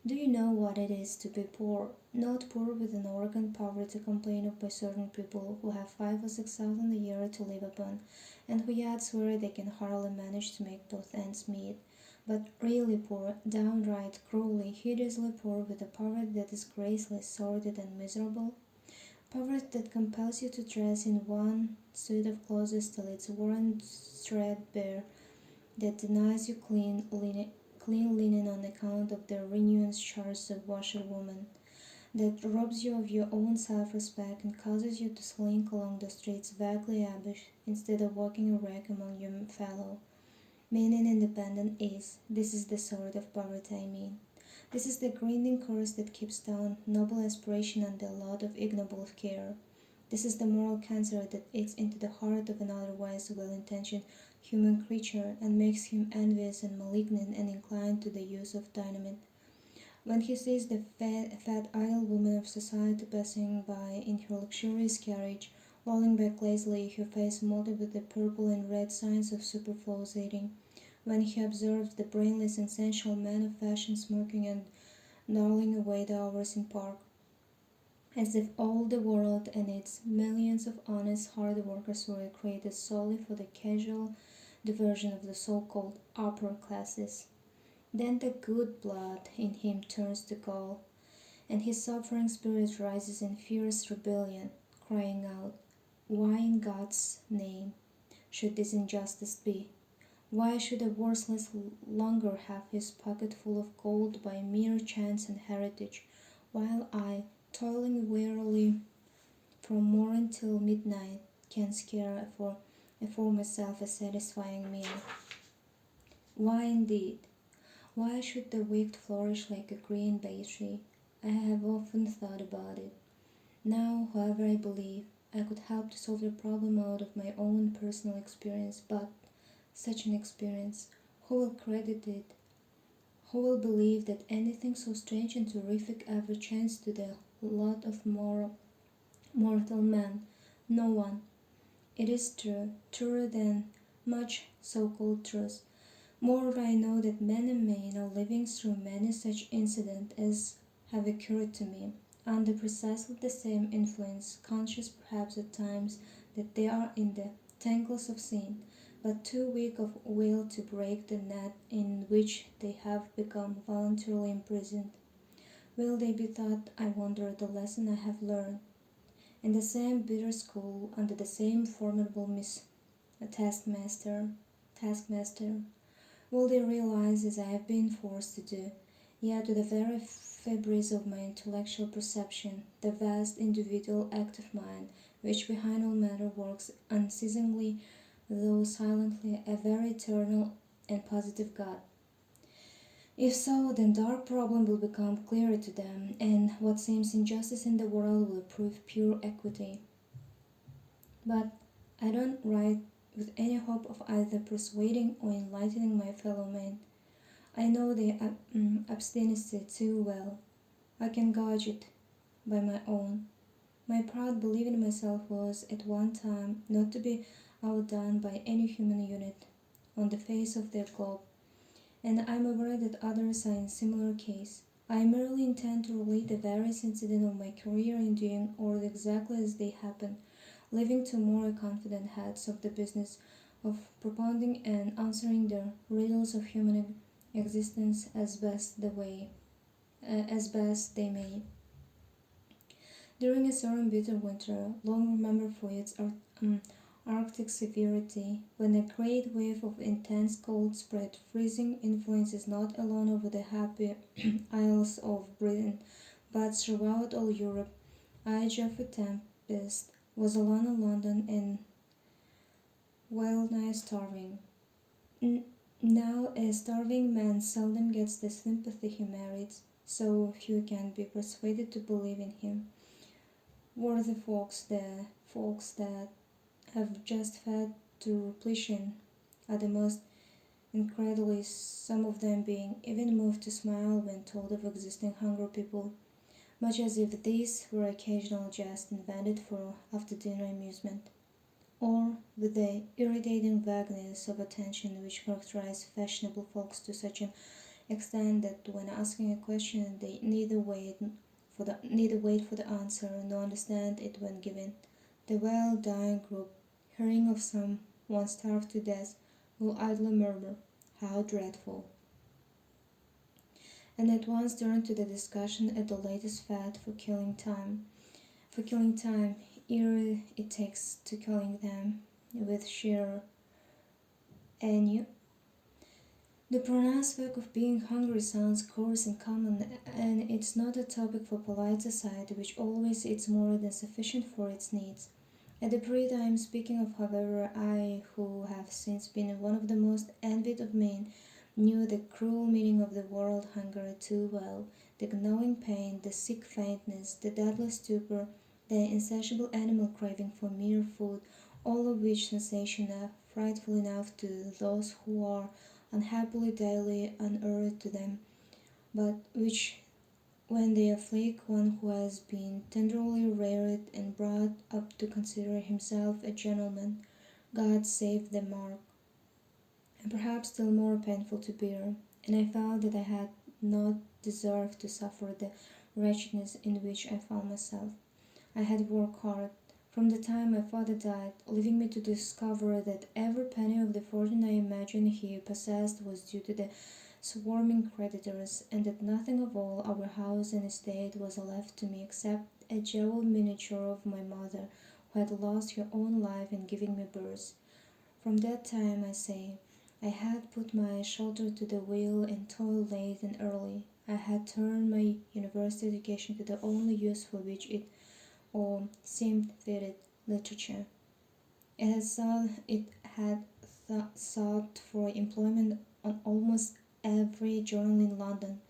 Do you know what it is to be poor? Not poor with an organ poverty complained of by certain people who have 5 or 6 thousand a year to live upon, and who yet swear they can hardly manage to make both ends meet, but really poor, downright, cruelly, hideously poor, with a poverty that is graceless, sordid, and miserable? Poverty that compels you to dress in one suit of clothes till it's worn threadbare, that denies you clean linen on account of the renewance charges of washerwoman, that robs you of your own self-respect and causes you to slink along the streets vaguely abish instead of walking erect among your fellow men in independent ease. This is the sort of poverty I mean. This is the grinding curse that keeps down noble aspiration and the lot of ignoble care. This is the moral cancer that eats into the heart of an otherwise well-intentioned human creature and makes him envious and malignant and inclined to the use of dynamite. When he sees the fat idle woman of society passing by in her luxurious carriage, lolling back lazily, her face molded with the purple and red signs of superfluous eating, when he observes the brainless and sensual man of fashion smoking and dawdling away the hours in park, as if all the world and its millions of honest hard workers were created solely for the casual diversion of the so-called upper classes. Then the good blood in him turns to gall, and his suffering spirit rises in fierce rebellion, crying out, "Why in God's name should this injustice be? Why should a worthless longer have his pocket full of gold by mere chance and heritage, while I, toiling wearily from morn till midnight, can scarce afford myself a satisfying meal? Why indeed? Why should the wicked flourish like a green bay tree? I have often thought about it. Now, however, I believe I could help to solve the problem out of my own personal experience, but such an experience, who will credit it? Who will believe that anything so strange and terrific ever chanced to the lot of mortal man? No one. It is true, truer than much so-called truth. Moreover, I know that men and men are living through many such incidents as have occurred to me, under precisely the same influence, conscious perhaps at times that they are in the tangles of sin, but too weak of will to break the net in which they have become voluntarily imprisoned. Will they be taught, I wonder, the lesson I have learned? In the same bitter school, under the same formidable taskmaster, taskmaster, will they realize, as I have been forced to do, yet to the very fibres of my intellectual perception, the vast individual active mind, which behind all matter works unceasingly, though silently, a very eternal and positive God? If so, then dark problem will become clearer to them, and what seems injustice in the world will prove pure equity. But I don't write with any hope of either persuading or enlightening my fellow men. I know the obstinacy too well. I can gauge it by my own. My proud belief in myself was at one time not to be outdone by any human unit on the face of the globe, and I am aware that others are in similar case. I merely intend to relate the various incidents of my career in doing all exactly as they happened, leaving to more confident heads of the business of propounding and answering the riddles of human existence as best they may. During a certain bitter winter, long remembered for its Arctic severity, when a great wave of intense cold spread freezing influences not alone over the happy isles of Britain, but throughout all Europe, age of a tempest was alone in London and well nigh starving. Now a starving man seldom gets the sympathy he merits, so few can be persuaded to believe in him. Worthy folks that have just fed to repletion are the most incredulous, some of them being even moved to smile when told of existing hungry people, much as if these were occasional jests invented for after-dinner amusement, or with the irritating vagueness of attention which characterized fashionable folks to such an extent that when asking a question, they neither wait for the answer nor understand it when given. The well-dying group, hearing of someone starved to death, will idly murmur, "How dreadful!" and at once turn to the discussion at the latest fad for killing time, ere it takes to killing them with sheer ennui. The pronounced fact of being hungry sounds coarse and common, and it's not a topic for polite society, which always eats more than sufficient for its needs. At the period I am speaking of, however, I, who have since been one of the most envied of men, knew the cruel meaning of the word hunger too well, the gnawing pain, the sick faintness, the deadly stupor, the insatiable animal craving for mere food, all of which sensation are frightful enough to those who are unhappily daily unearthed to them, but which, when they afflict one who has been tenderly reared and brought up to consider himself a gentleman, God save the mark, and perhaps still more painful to bear, and I felt that I had not deserved to suffer the wretchedness in which I found myself. I had worked hard from the time my father died, leaving me to discover that every penny of the fortune I imagined he possessed was due to the swarming creditors, and that nothing of all our house and estate was left to me except a jeweled miniature of my mother, who had lost her own life in giving me birth. From that time, I say, I had put my shoulder to the wheel and toiled late and early. I had turned my university education to the only use for which it or seemed fitted, literature. It had sought for employment on almost every journal in London,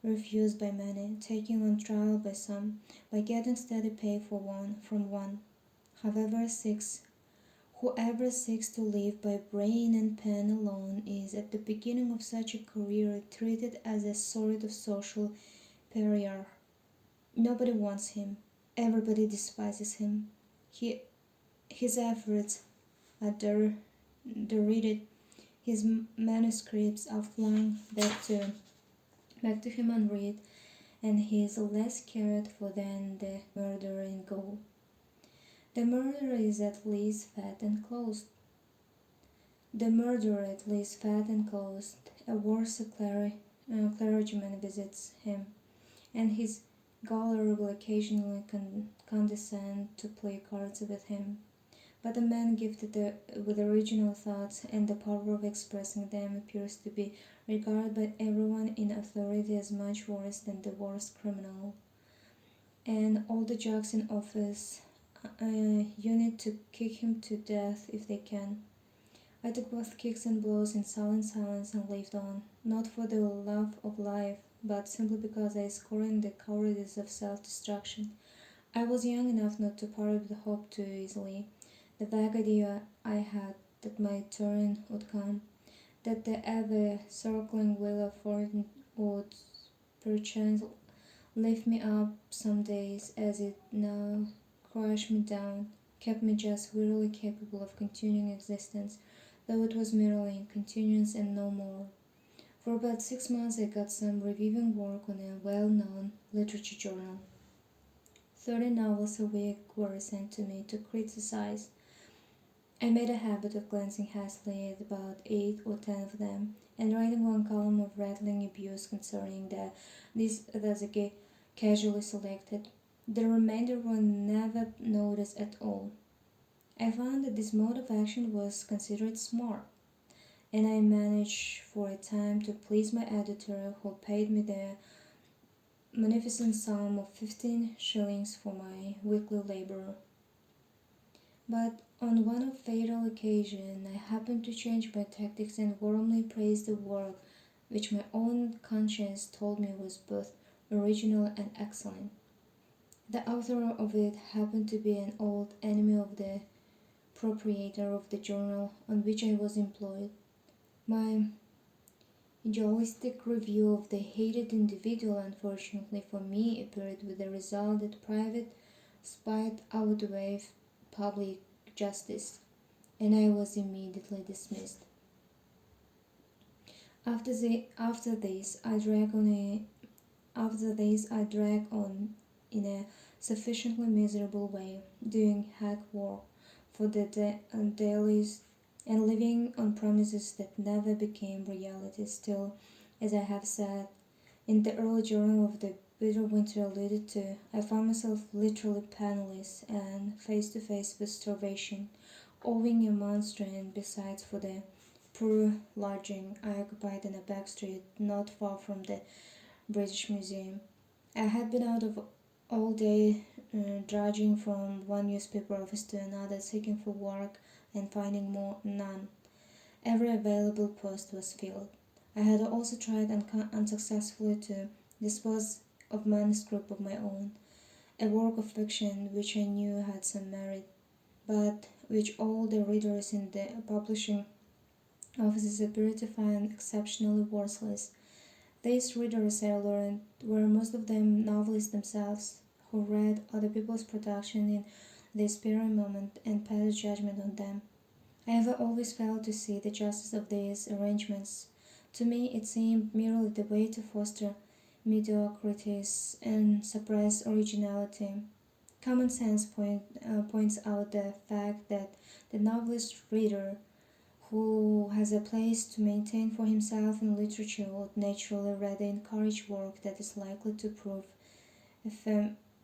refused by many, taken on trial by some, by getting steady pay from one. However seeks Whoever seeks to live by brain and pen alone is at the beginning of such a career treated as a sort of social pariah. Nobody wants him. Everybody despises him. His efforts are derided. His manuscripts are flung back to him unread, and he is less cared for than the murderer in gaol. The murderer is at least fat and clothed. The murderer at least fat and clothed. A worse clergyman visits him, and his gaoler will occasionally condescend to play cards with him. But a man gifted with original thoughts and the power of expressing them appears to be regarded by everyone in authority as much worse than the worst criminal. And all the jocks in office unit to kick him to death if they can. I took both kicks and blows in sullen silence and lived on, not for the love of life, but simply because I scorned the cowardice of self-destruction. I was young enough not to part with hope too easily. The vague idea I had that my turn would come, that the ever-circling wheel of fortune would perchance lift me up some days as it now crushed me down, kept me just wearily capable of continuing existence, though it was merely in continuance and no more. For about 6 months I got some reviewing work on a well-known literature journal. 30 novels a week were sent to me to criticize. I made a habit of glancing hastily at about 8 or 10 of them, and writing one column of rattling abuse concerning these thus casually selected. The remainder were never noticed at all. I found that this mode of action was considered smart, and I managed for a time to please my editor, who paid me the magnificent sum of 15 shillings for my weekly labor. But on one fatal occasion I happened to change my tactics and warmly praised the work which my own conscience told me was both original and excellent. The author of it happened to be an old enemy of the proprietor of the journal on which I was employed. My idealistic review of the hated individual, unfortunately for me, appeared with the result that private spite outweighed public justice, and I was immediately dismissed. After this, I drag on in a sufficiently miserable way, doing hack work for the dailies and living on promises that never became reality. Still, as I have said in the early journal of the bitter winter alluded to, I found myself literally penniless and face to face with starvation, owing a month's rent besides for the poor lodging I occupied in a back street not far from the British Museum. I had been out of all day drudging from one newspaper office to another, seeking for work and finding none. Every available post was filled. I had also tried unsuccessfully to dispose of manuscript of my own, a work of fiction which I knew had some merit, but which all the readers in the publishing offices appeared to find exceptionally worthless. These readers, I learned, were most of them novelists themselves, who read other people's production in their spare moment and passed judgment on them. I have always failed to see the justice of these arrangements. To me, it seemed merely the way to foster mediocrities and suppress originality. Common sense points out the fact that the novelist reader who has a place to maintain for himself in literature would naturally rather encourage work that is likely to prove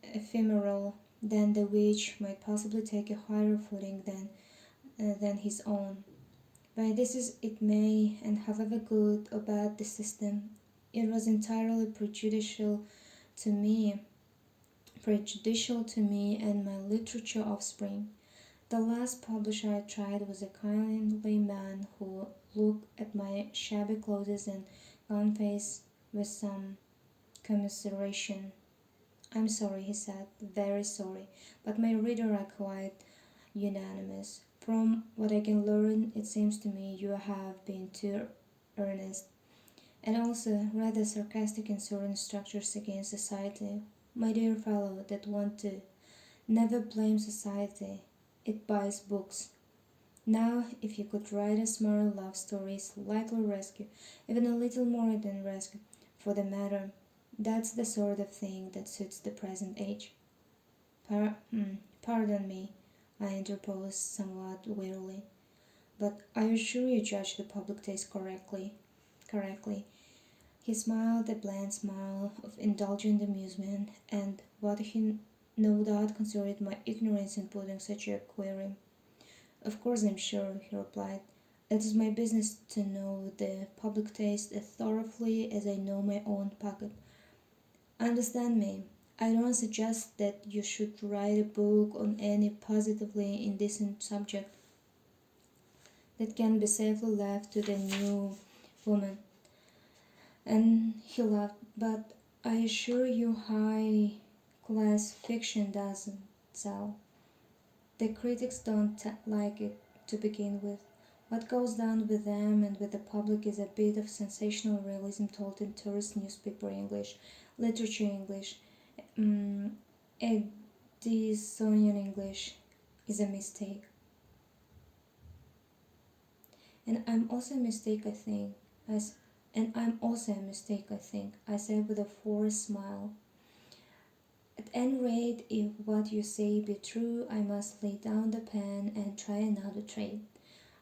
ephemeral than the which might possibly take a higher footing than his own. By this is it may, and however good or bad the system, it was entirely prejudicial to me and my literature offspring. The last publisher I tried was a kindly man who looked at my shabby clothes and gaunt face with some commiseration. "I'm sorry," he said, "very sorry, but my readers are quite unanimous. From what I can learn, it seems to me you have been too earnest, and also rather sarcastic in certain structures against society. My dear fellow, that one too. Never blame society. It buys books. Now, if you could write a smart love story, slightly rescue, even a little more than rescue, for the matter, that's the sort of thing that suits the present age." Pardon me," I interposed somewhat wearily, "but are you sure you judge the public taste correctly?" He smiled a bland smile of indulgent amusement, and what he no doubt considered my ignorance in putting such a query. "Of course I'm sure," he replied. "It is my business to know the public taste as thoroughly as I know my own pocket. Understand me, I don't suggest that you should write a book on any positively indecent subject that can be safely left to the new woman." And he laughed. "But I assure you high-class fiction doesn't sell. The critics don't like it to begin with. What goes down with them and with the public is a bit of sensational realism told in tourist newspaper English, literature English, Edisonian English is a mistake. And I'm also a mistake, I think. And I'm also a mistake, I think," I said with a forced smile. "At any rate, if what you say be true, I must lay down the pen and try another trade.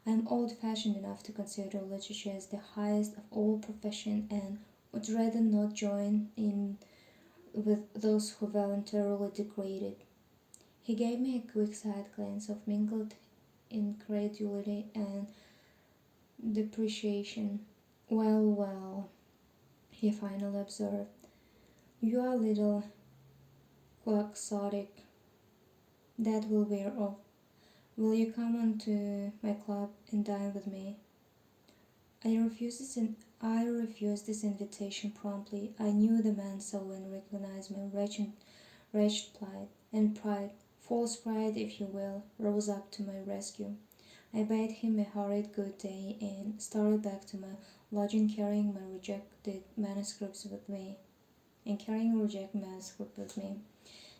I am old-fashioned enough to consider literature as the highest of all professions and would rather not join in with those who voluntarily degrade it." He gave me a quick side glance of mingled incredulity and depreciation. "Well, well," he finally observed, "you are a little quixotic. That will wear off. Will you come on to my club and dine with me?" I refused this invitation promptly. I knew the man so and recognized my wretched plight, and pride, false pride if you will, rose up to my rescue. I bade him a hurried good day and started back to my lodging carrying rejected manuscript with me.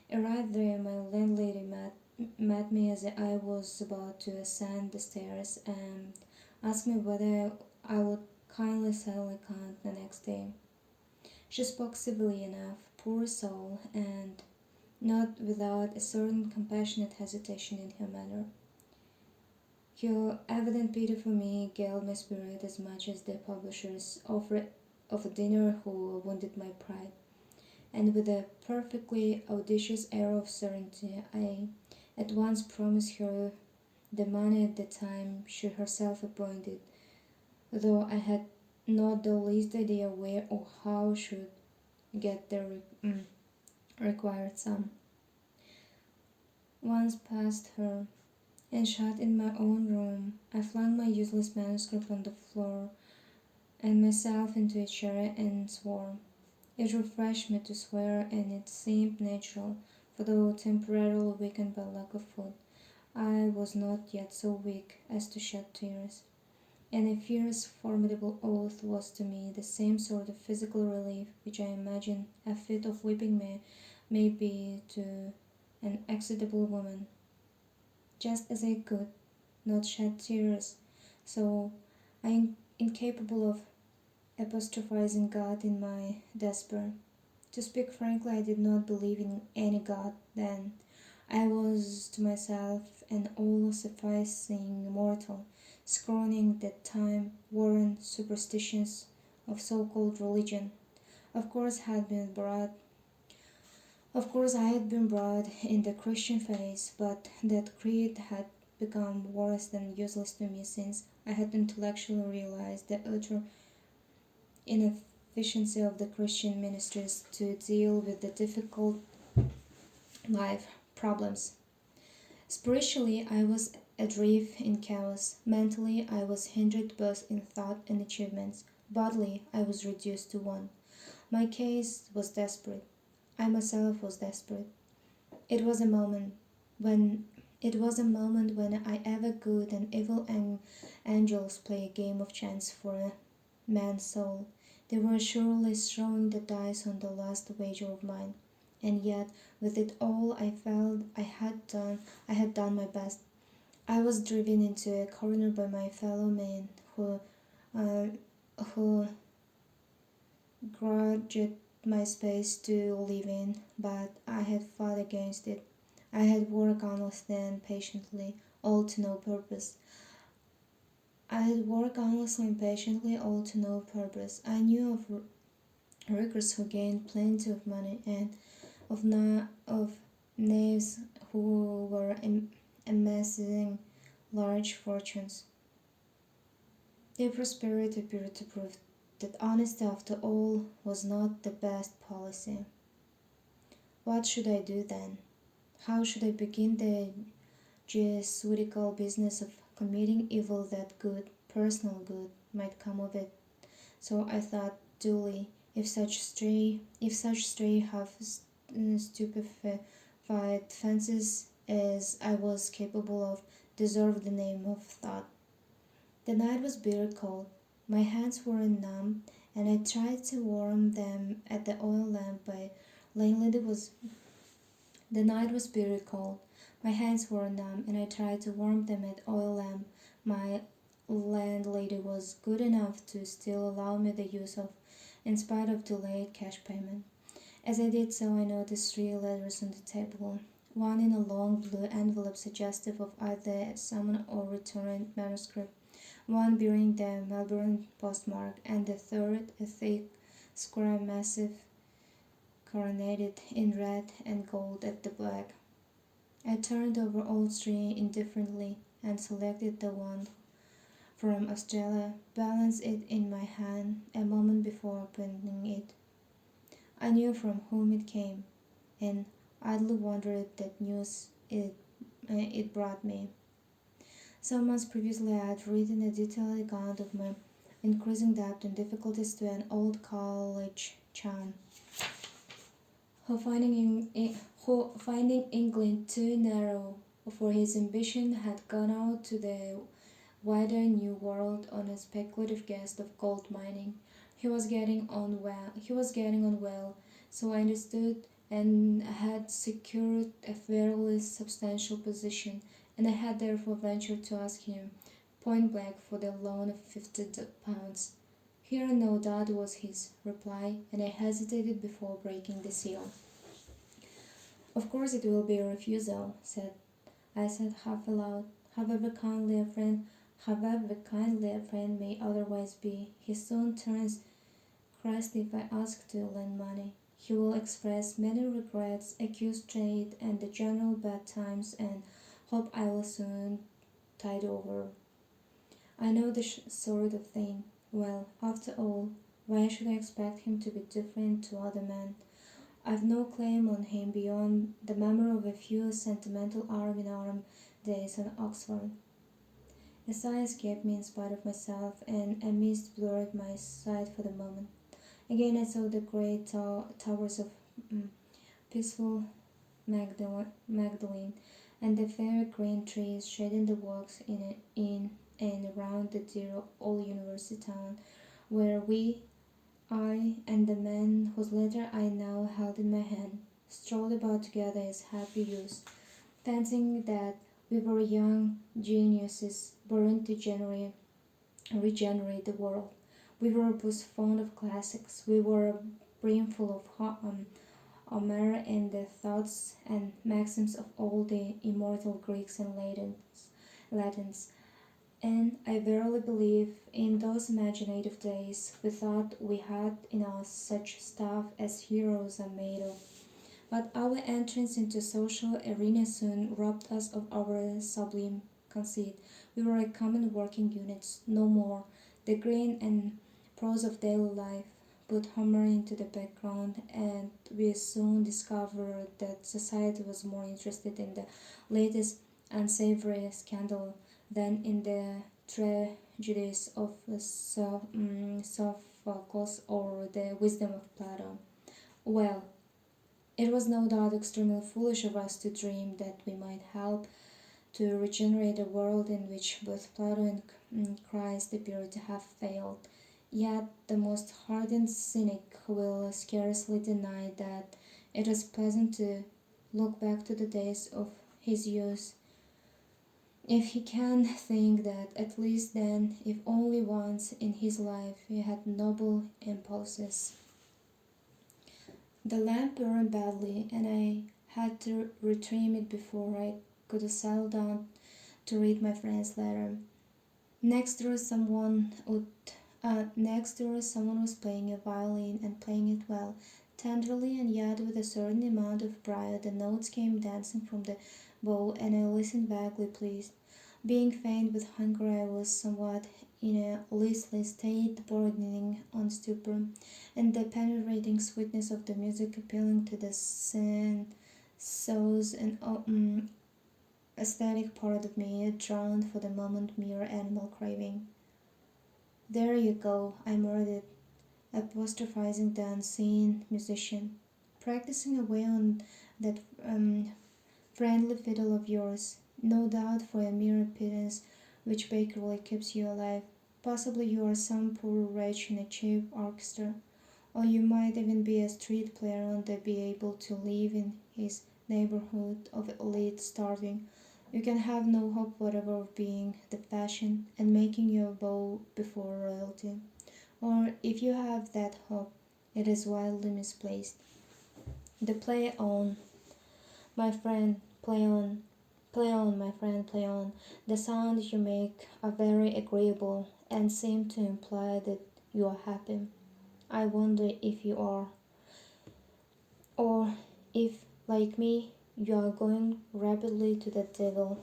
Arrived there, my landlady met me as I was about to ascend the stairs and asked me whether I would kindly settled account the next day. She spoke civilly enough, poor soul, and not without a certain compassionate hesitation in her manner. Her evident pity for me galled my spirit as much as the publisher's offer of a dinner who wounded my pride, and with a perfectly audacious air of certainty, I at once promised her the money at the time she herself appointed, though I had not the least idea where or how I should get the required sum. Once past her, and shut in my own room, I flung my useless manuscript on the floor and myself into a chair and swore. It refreshed me to swear, and it seemed natural, for though temporarily weakened by lack of food, I was not yet so weak as to shed tears. And a fierce, formidable oath was to me the same sort of physical relief which I imagine a fit of weeping may be to an excitable woman. Just as I could not shed tears, so I am incapable of apostrophizing God in my despair. To speak frankly, I did not believe in any God then. I was to myself an all-sufficing mortal, scorning the time-worn superstitions of so-called religion. Of course, had been brought of course, I had been brought in the Christian faith, but that creed had become worse than useless to me since I had intellectually realized the utter inefficiency of the Christian ministries to deal with the difficult life problems. Spiritually, I was adrift in chaos. Mentally, I was hindered both in thought and achievements. Bodily, I was reduced to one. My case was desperate. I myself was desperate. It was a moment when I ever good and evil angels play a game of chance for a man's soul. They were surely throwing the dice on the last wager of mine, and yet with it all I felt I had done my best. I was driven into a corner by my fellow men uh, who grudged my space to live in, but I had fought against it. I had worked honestly and patiently, all to no purpose. I knew of riggers who gained plenty of money and of knaves who were amassing large fortunes. Their prosperity appeared to prove that honesty after all was not the best policy. What should I do then? How should I begin the Jesuitical business of committing evil that good, personal good, might come of it? So I thought dully, if such stray half stupefied fancies as I was capable of deserved the name of thought. The night was bitter cold. My hands were numb, and I tried to warm them at the oil lamp by landlady was. The night was bitter cold. My hands were numb, and I tried to warm them at oil lamp. My landlady was good enough to still allow me the use of, in spite of delayed cash payment. As I did so, I noticed 3 letters on the table. One in a long blue envelope suggestive of either a summoned or returned manuscript, one bearing the Melbourne postmark, and the third a thick, square missive coronated in red and gold at the back. I turned over all 3 indifferently and selected the one from Australia, balanced it in my hand a moment before opening it. I knew from whom it came, and idly wondered at the news it brought me. Some months previously I had written a detailed account of my increasing debt and difficulties to an old college chum who, finding England too narrow for his ambition, had gone out to the wider New World on a speculative guess of gold mining. He was getting on well, so I understood, and had secured a fairly substantial position, and I had therefore ventured to ask him point blank for the loan of £50. Here no doubt was his reply, and I hesitated before breaking the seal. Of course it will be a refusal, I said half aloud. However kindly a friend may otherwise be, he soon turns crusty if I ask to lend money. He will express many regrets, accuse trade and the general bad times, and hope I will soon tide over. I know this sort of thing. Well, after all, why should I expect him to be different to other men? I've no claim on him beyond the memory of a few sentimental arm-in-arm days in Oxford. A sigh escaped me in spite of myself, and a mist blurred my sight for the moment. Again I saw the great towers of mm, peaceful Magdalene, and the fair green trees shading the walks in and around the dear old university town, where I, and the man whose letter I now held in my hand, strolled about together as happy youths, fancying that we were young geniuses born to regenerate the world. We were both fond of classics. We were brimful of Homer and the thoughts and maxims of all the immortal Greeks and Latins. And I verily believe in those imaginative days we thought we had in us such stuff as heroes are made of. But our entrance into social arena soon robbed us of our sublime conceit. We were a common working unit, no more. The grain and prose of daily life put Homer into the background, and we soon discovered that society was more interested in the latest unsavory scandal than in the tragedies of Sophocles or the wisdom of Plato. Well, it was no doubt extremely foolish of us to dream that we might help to regenerate a world in which both Plato and Christ appear to have failed. Yet the most hardened cynic will scarcely deny that it was pleasant to look back to the days of his youth, if he can think that at least then, if only once in his life, he had noble impulses. The lamp burned badly, and I had to retrim it before I could settle down to read my friend's letter. Next door, someone was playing a violin and playing it well, tenderly and yet with a certain amount of pride. The notes came dancing from the bow, and I listened vaguely pleased. Being faint with hunger, I was somewhat in a listless state, bordering on stupor, and the penetrating sweetness of the music appealing to the sensuous and aesthetic part of me drowned for the moment mere animal craving. "There you go," I murmured, apostrophizing the unseen musician. "Practicing away on that friendly fiddle of yours, no doubt for a mere pittance which bakerly keeps you alive. Possibly you are some poor wretch in a cheap orchestra, or you might even be a street player and be able to live in his neighborhood of elite starving. You can have no hope whatever of being the fashion and making your bow before royalty. Or if you have that hope, it is wildly misplaced. The play on, my friend, play on. Play on, my friend, play on. The sounds you make are very agreeable and seem to imply that you are happy. I wonder if you are, or if, like me, you are going rapidly to the devil."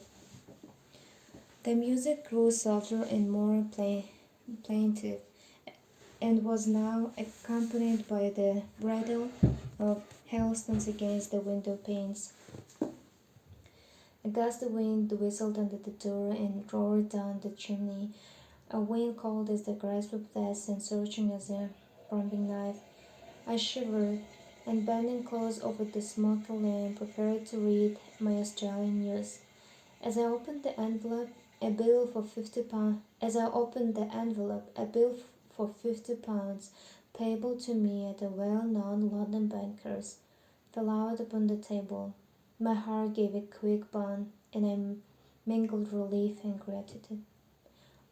The music grew softer and more plaintive, and was now accompanied by the rattle of hailstones against the window panes. A gusty wind whistled under the door and roared down the chimney, a wind cold as the grasp of death and searching as a probing knife. I shivered, and bending close over the smoky lamp, prepared to read my Australian news. As I opened the envelope, a bill for £50, payable to me at a well-known London banker's, fell out upon the table. My heart gave a quick bound, and I mingled relief and gratitude.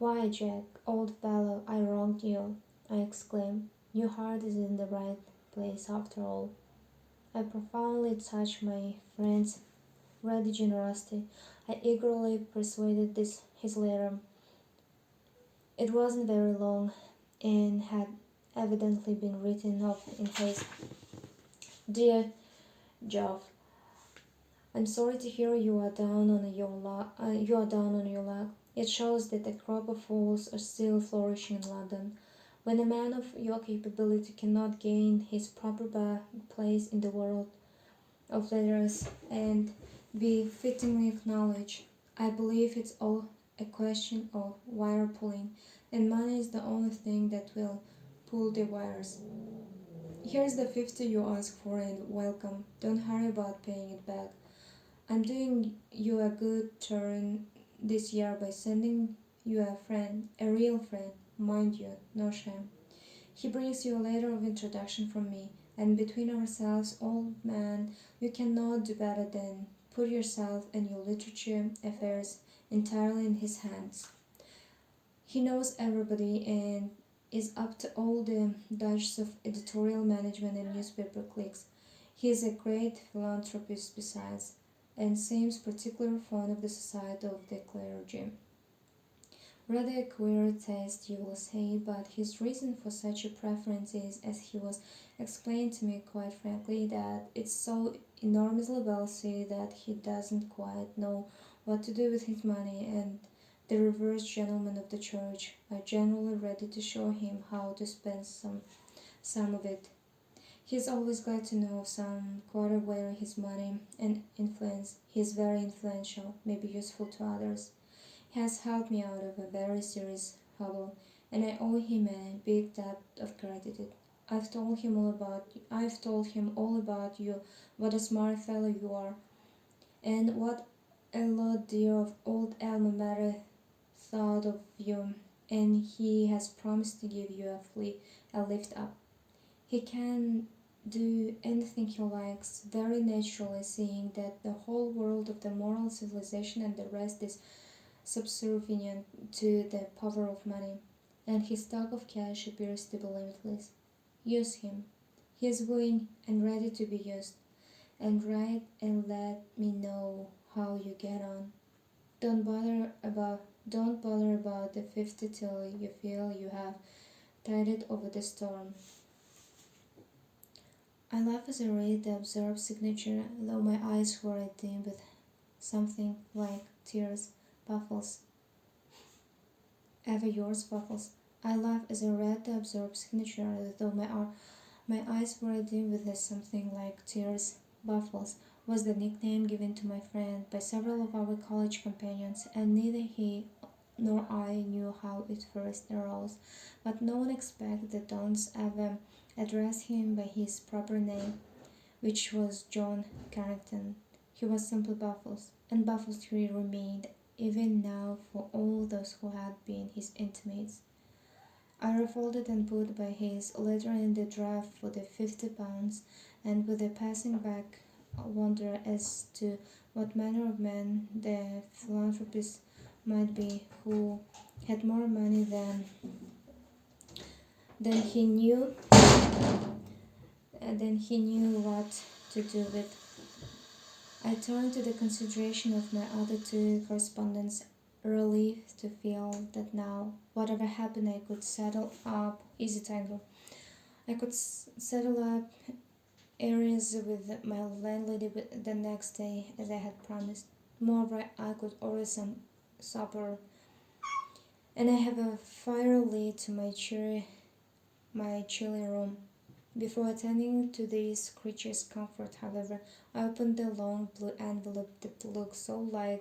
"Why, Jack, old fellow, I wronged you. I exclaimed. Your heart is in the right place after all. I profoundly touched my friend's ready generosity. I eagerly persuaded his letter. It wasn't very long and had evidently been written up in haste. Dear Geoff, I'm sorry to hear you are down on your luck. It shows that a crop of fools are still flourishing in London. When a man of your capability cannot gain his proper place in the world of letters and be fittingly acknowledged, I believe it's all a question of wire pulling, and money is the only thing that will pull the wires. Here's the 50 you asked for and welcome. Don't hurry about paying it back. I'm doing you a good turn this year by sending you a friend, a real friend, mind you, no sham. He brings you a letter of introduction from me, and between ourselves, old man, you cannot do better than put yourself and your literature affairs entirely in his hands. He knows everybody and is up to all the dodges of editorial management and newspaper cliques. He is a great philanthropist besides, and seems particularly fond of the society of the clergy. Rather a queer taste, you will say, but his reason for such a preference is, as he was explained to me quite frankly, that it's so enormously wealthy that he doesn't quite know what to do with his money, and the reverse gentlemen of the church are generally ready to show him how to spend some of it. He's always glad to know of some quarter where his money and influence, he is very influential, may be useful to others. He has helped me out of a very serious hobble, and I owe him a big debt of gratitude. I've told him all about you, what a smart fellow you are, and what a lot dear of old Alma Mater thought of you, and he has promised to give you a lift up. He can do anything he likes, very naturally, seeing that the whole world of the moral civilization and the rest is subservient to the power of money, and his stock of cash appears to be limitless. Use him. He is willing and ready to be used, and write and let me know how you get on. Don't bother about don't bother about the 50 till you feel you have tided over the storm. I laugh as I read the absorbed signature, though my eyes were dim with something like tears. Puffles. Ever yours, Puffles. I laughed as I read the absorbed signature, though my eyes were dim with something like tears. Buffles was the nickname given to my friend by several of our college companions, and neither he nor I knew how it first arose. But no one expected the Dons ever address him by his proper name, which was John Carrington. He was simply Buffles, and Buffles he remained even now for all those who had been his intimates. I refolded and put by his letter in the draft for the £50, and with a passing back wonder as to what manner of man the philanthropist might be who had more money than he knew what to do with. I turned to the consideration of my other two correspondents, relieved to feel that now, whatever happened, I could settle up easy tango. I could settle up areas with my landlady the next day, as I had promised. Moreover, I could order some supper, and I have a fire lit to my chilly room. Before attending to these creatures' comfort, however, I opened the long blue envelope that looked so like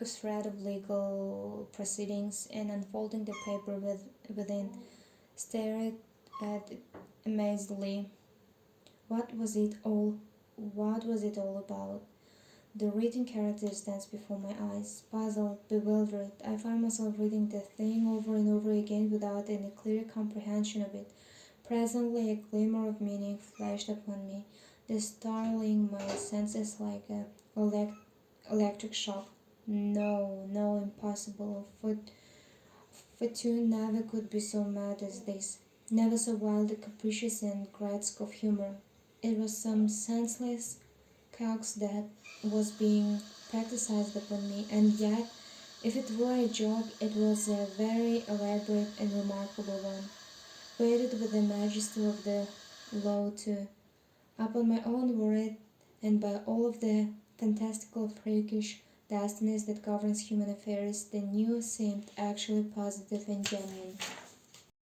a thread of legal proceedings, and unfolding the paper within, stared at it amazedly. What was it all? What was it all about? The written characters danced before my eyes. Puzzled, bewildered, I found myself reading the thing over and over again without any clear comprehension of it. Presently, a glimmer of meaning flashed upon me, startling my senses like a electric shock. No, no, impossible. For two never could be so mad as this, never so wildly capricious and grotesque of humor. It was some senseless coax that was being practiced upon me, and yet, if it were a joke, it was a very elaborate and remarkable one, weighted with the majesty of the law too, upon my own word, and by all of the fantastical freakish destinies that governs human affairs, the news seemed actually positive and genuine.